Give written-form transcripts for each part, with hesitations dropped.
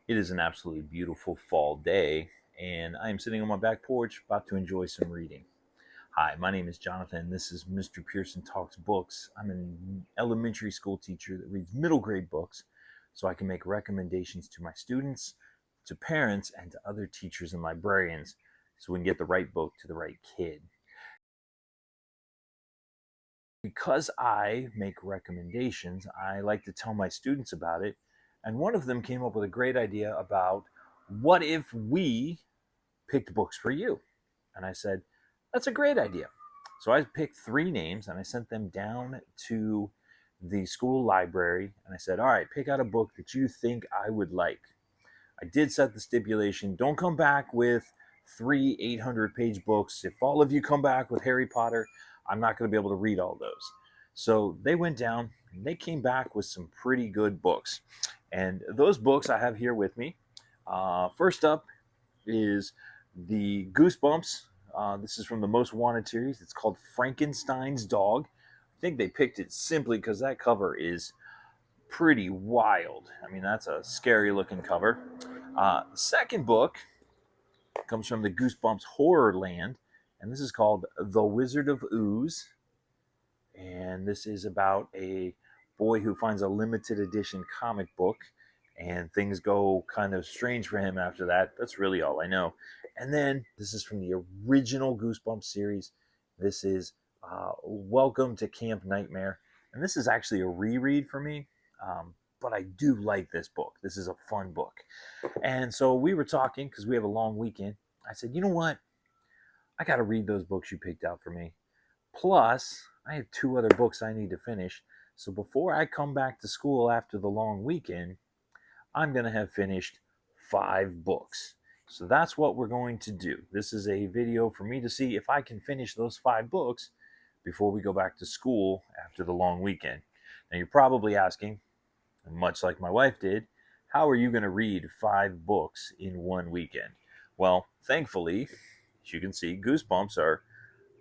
It is an absolutely beautiful fall day, and I am sitting on my back porch about to enjoy some reading. Hi, my name is Jonathan. This is Mr. Pearson Talks Books. I'm an elementary school teacher that reads middle grade books so I can make recommendations to my students, to parents, and to other teachers and librarians so we can get the right book to the right kid. Because I make recommendations, I like to tell my students about it. And one of them came up with a great idea about what if we picked books for you? And I said, that's a great idea. So I picked three names and I sent them down to the school library. And I said, all right, pick out a book that you think I would like. I did set the stipulation, don't come back with three 800-page books. If all of you come back with Harry Potter, I'm not going to be able to read all those. So they went down and they came back with some pretty good books. And those books I have here with me. First up is the Goosebumps. This is from the Most Wanted series. It's called Frankenstein's Dog. I think they picked it simply because that cover is pretty wild. I mean, that's a scary looking cover. The second book comes from the Goosebumps HorrorLand, and this is called The Wizard of Ooze. And this is about a boy who finds a limited edition comic book, and things go kind of strange for him after that. That's really all I know. And then this is from the original Goosebumps series. This is Welcome to Camp Nightmare. And this is actually a reread for me, but I do like this book. This is a fun book. And so we were talking because we have a long weekend. I said, you know what? I got to read those books you picked out for me. Plus, I have two other books I need to finish. So before I come back to school after the long weekend, I'm going to have finished 5 books. So that's what we're going to do. This is a video for me to see if I can finish those 5 books before we go back to school after the long weekend. Now you're probably asking, much like my wife did, how are you going to read 5 books in one weekend? Well, thankfully, as you can see, Goosebumps are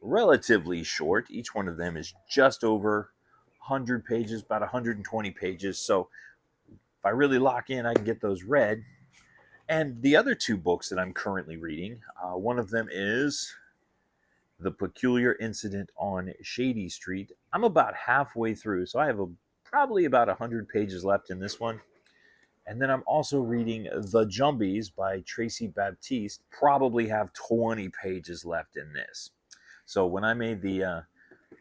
relatively short. Each one of them is just over 100 pages, about 120 pages. So if I really lock in, I can get those read. And the other 2 books that I'm currently reading, one of them is The Peculiar Incident on Shady Street. I'm about halfway through, so I have probably about 100 pages left in this one. And then I'm also reading The Jumbies by Tracey Baptiste. Probably have 20 pages left in this. So when I made the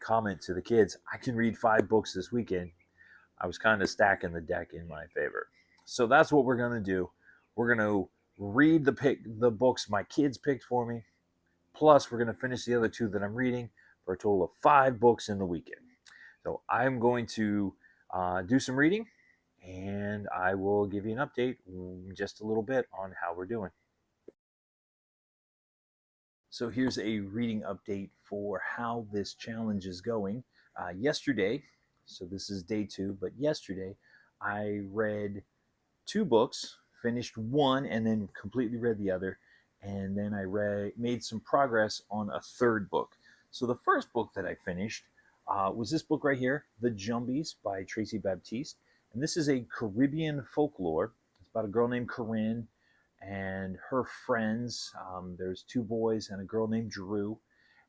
comment to the kids, I can read 5 books this weekend, I was kind of stacking the deck in my favor. So that's what we're going to do. We're going to read the books my kids picked for me. Plus, we're going to finish the other 2 that I'm reading for a total of 5 books in the weekend. So I'm going to do some reading, and I will give you an update in just a little bit on how we're doing. So here's a reading update for how this challenge is going. Yesterday, so this is day 2, but yesterday I read 2 books, finished one, and then completely read the other. And then I made some progress on a 3rd book. So the first book that I finished was this book right here, The Jumbies by Tracey Baptiste. And this is a Caribbean folklore. It's about a girl named Corinne and her friends. There's 2 boys and a girl named Drew.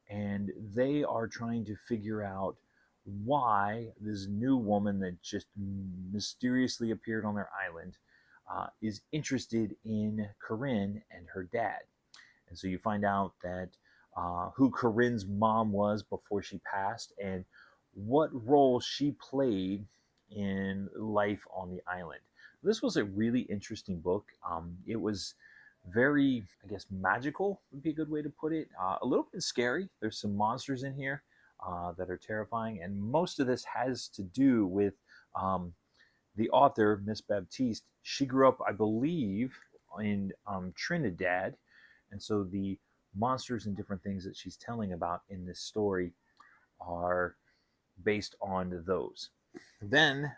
And they are trying to figure out why this new woman that just mysteriously appeared on their island is interested in Corinne and her dad. And so you find out that who Corinne's mom was before she passed and what role she played in life on the island. This was a really interesting book. It was very, I guess, magical would be a good way to put it. A little bit scary. There's some monsters in here that are terrifying. And most of this has to do with the author, Miss Baptiste. She grew up, I believe, in Trinidad. And so the monsters and different things that she's telling about in this story are based on those. Then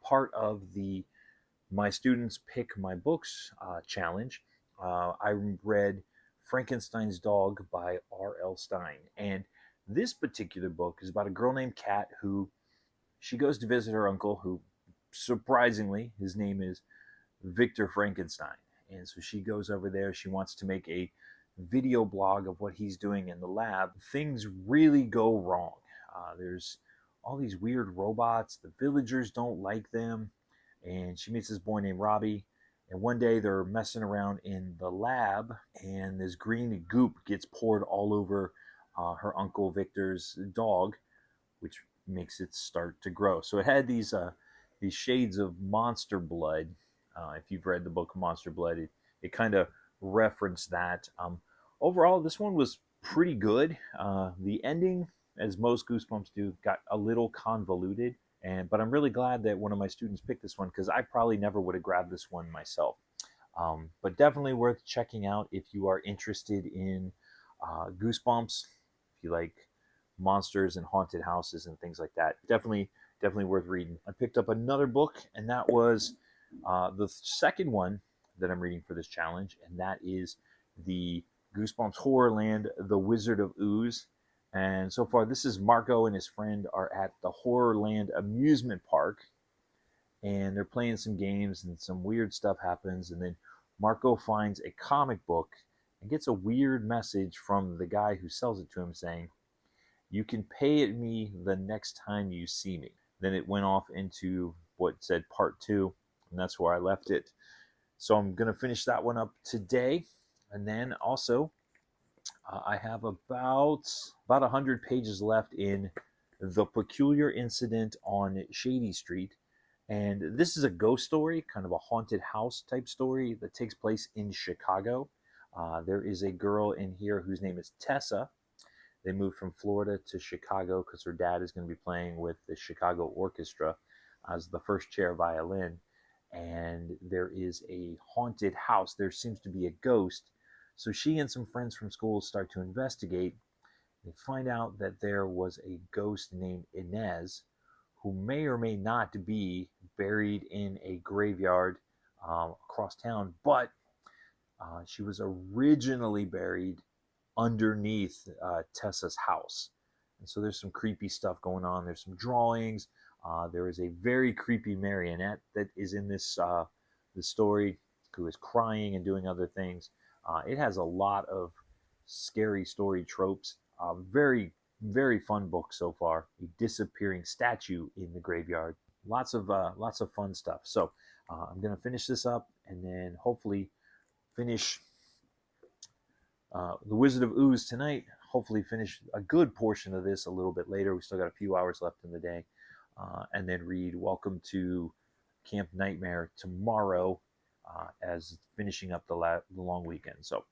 part of the My Students Pick My Books challenge, I read Frankenstein's Dog by R.L. Stine. And this particular book is about a girl named Kat who she goes to visit her uncle, who surprisingly his name is Victor Frankenstein. And so she goes over there. She wants to make a video blog of what he's doing in the lab. Things really go wrong. There's all these weird robots. The villagers don't like them. And she meets this boy named Robbie. And one day they're messing around in the lab, and this green goop gets poured all over her uncle Victor's dog, which makes it start to grow. So it had these shades of monster blood. If you've read the book Monster Blood, it kind of referenced that. Overall, this one was pretty good. The ending, as most Goosebumps do, got a little convoluted. But I'm really glad that one of my students picked this one, because I probably never would have grabbed this one myself. But definitely worth checking out if you are interested in Goosebumps, if you like monsters and haunted houses and things like that. Definitely worth reading. I picked up another book, and that was the second one that I'm reading for this challenge, and that is the Goosebumps HorrorLand, The Wizard of Ooze. And so far, this is Marco and his friend are at the HorrorLand amusement park, and they're playing some games, and some weird stuff happens. And then Marco finds a comic book and gets a weird message from the guy who sells it to him saying, "You can pay it me the next time you see me." Then it went off into what said part 2, and that's where I left it. So I'm going to finish that one up today. And then also, I have about 100 pages left in The Peculiar Incident on Shady Street. And this is a ghost story, kind of a haunted house type story that takes place in Chicago. There is a girl in here whose name is Tessa. They moved from Florida to Chicago because her dad is going to be playing with the Chicago Orchestra as the first chair violin. And there is a haunted house. There seems to be a ghost. So she and some friends from school start to investigate. They find out that there was a ghost named Inez, who may or may not be buried in a graveyard across town, but she was originally buried underneath Tessa's house. And so there's some creepy stuff going on. There's some drawings. There is a very creepy marionette that is in this story, who is crying and doing other things. It has a lot of scary story tropes. Very, very fun book so far. A disappearing statue in the graveyard. Lots of fun stuff. So I'm gonna finish this up, and then hopefully finish The Wizard of Ooze tonight. Hopefully finish a good portion of this a little bit later. We still got a few hours left in the day. And then read Welcome to Camp Nightmare tomorrow, as finishing up the long weekend. So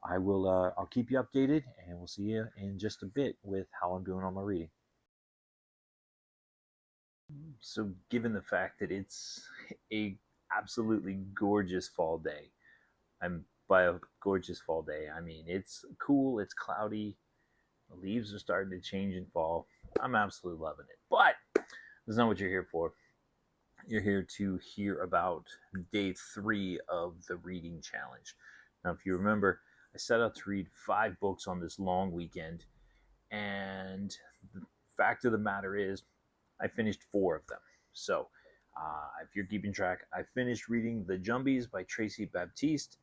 I'll keep you updated, and we'll see you in just a bit with how I'm doing on my reading. So given the fact that it's a absolutely gorgeous fall day, by a gorgeous fall day, I mean it's cool, it's cloudy, the leaves are starting to change in fall. I'm absolutely loving it. But that's not what you're here for. You're here to hear about day 3 of the reading challenge. Now, if you remember, I set out to read 5 books on this long weekend, and the fact of the matter is, I finished 4 of them. So, if you're keeping track, I finished reading The Jumbies by Tracey Baptiste.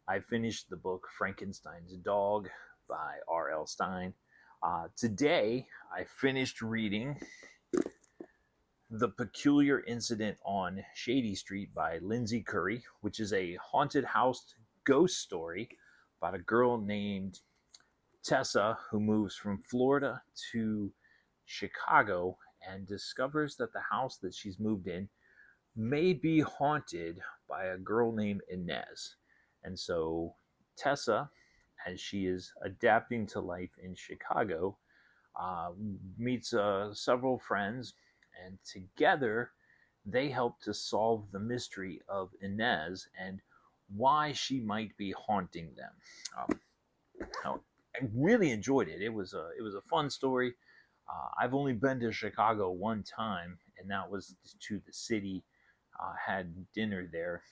I finished the book Frankenstein's Dog by R.L. Stine. Today, I finished reading The Peculiar Incident on Shady Street by Lindsay Currie, which is a haunted house ghost story about a girl named Tessa who moves from Florida to Chicago and discovers that the house that she's moved in may be haunted by a girl named Inez. And so Tessa, as she is adapting to life in Chicago, meets several friends, and together they help to solve the mystery of Inez and why she might be haunting them. I really enjoyed it. It was a fun story. I've only been to Chicago one time, and that was to the city. Had dinner there,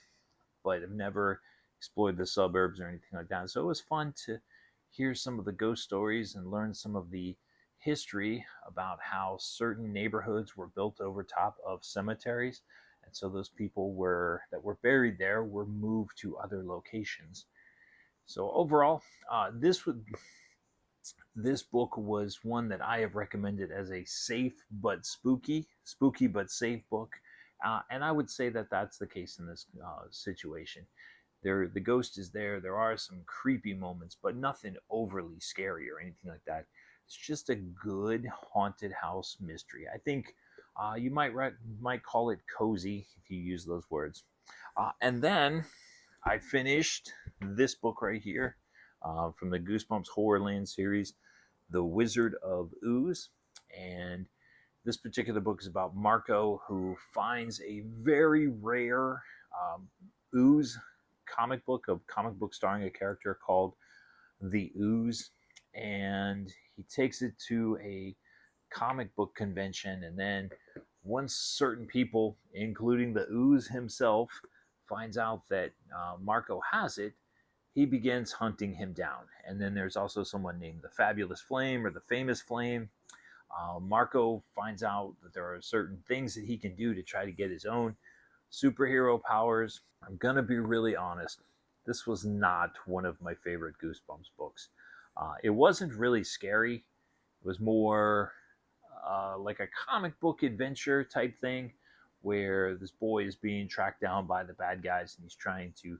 but I've never explored the suburbs or anything like that. So it was fun to hear some of the ghost stories and learn some of the history about how certain neighborhoods were built over top of cemeteries. And so those people that were buried there were moved to other locations. So overall, this book was one that I have recommended as a safe but spooky but safe book. And I would say that that's the case in this situation. The ghost is there. There are some creepy moments, but nothing overly scary or anything like that. It's just a good haunted house mystery. I think you might call it cozy if you use those words. And then I finished this book right here from the Goosebumps HorrorLand series, The Wizard of Ooze. And this particular book is about Marco, who finds a very rare Ooze comic book, a comic book starring a character called the Ooze. And he takes it to a comic book convention. And then once certain people, including the Ooze himself, finds out that Marco has it, he begins hunting him down. And then there's also someone named the Fabulous Flame or the Famous Flame. Marco finds out that there are certain things that he can do to try to get his own superhero powers. I'm going to be really honest. This was not one of my favorite Goosebumps books. It wasn't really scary. It was more like a comic book adventure type thing where this boy is being tracked down by the bad guys and he's trying to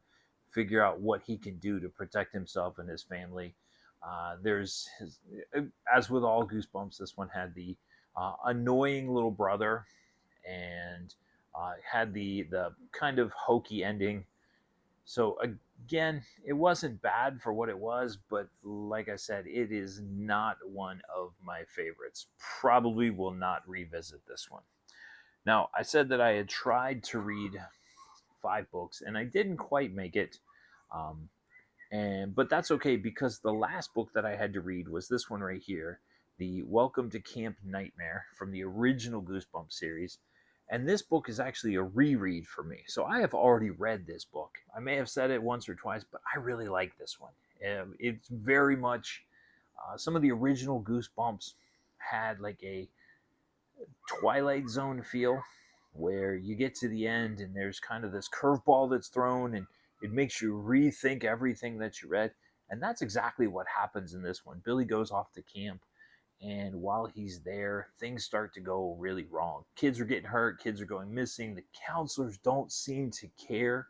figure out what he can do to protect himself and his family. As with all Goosebumps, this one had the annoying little brother and had the kind of hokey ending. So again, it wasn't bad for what it was, but like I said, it is not one of my favorites. Probably will not revisit this one. Now, I said that I had tried to read 5 books, and I didn't quite make it. But that's okay, because the last book that I had to read was this one right here, the Welcome to Camp Nightmare from the original Goosebumps series. And this book is actually a reread for me. So I have already read this book. I may have said it once or twice, but I really like this one. It's very much, some of the original Goosebumps had like a Twilight Zone feel, where you get to the end and there's kind of this curveball that's thrown and it makes you rethink everything that you read. And that's exactly what happens in this one. Billy goes off to camp, and while he's there, things start to go really wrong. Kids are getting hurt, kids are going missing, the counselors don't seem to care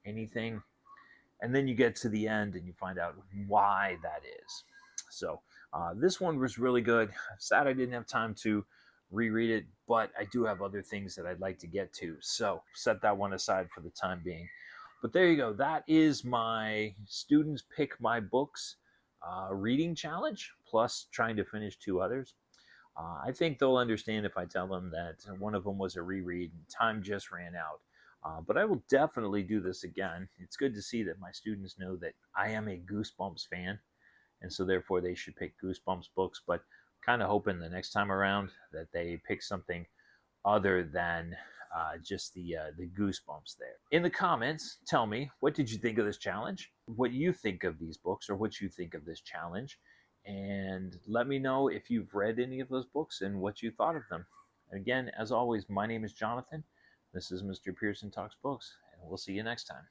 anything. And then you get to the end and you find out why that is. So this one was really good. I'm sad I didn't have time to reread it, but I do have other things that I'd like to get to. So set that one aside for the time being. But there you go. That is my Students Pick My Books reading challenge, plus trying to finish 2 others. I think they'll understand if I tell them that one of them was a reread and time just ran out. But I will definitely do this again. It's good to see that my students know that I am a Goosebumps fan, and so therefore they should pick Goosebumps books, but kind of hoping the next time around that they pick something other than just the Goosebumps there. In the comments, tell me, what did you think of this challenge? What you think of these books, or what you think of this challenge? And let me know if you've read any of those books and what you thought of them. And again, as always, my name is Jonathan. This is Mr. Pearson Talks Books, and we'll see you next time.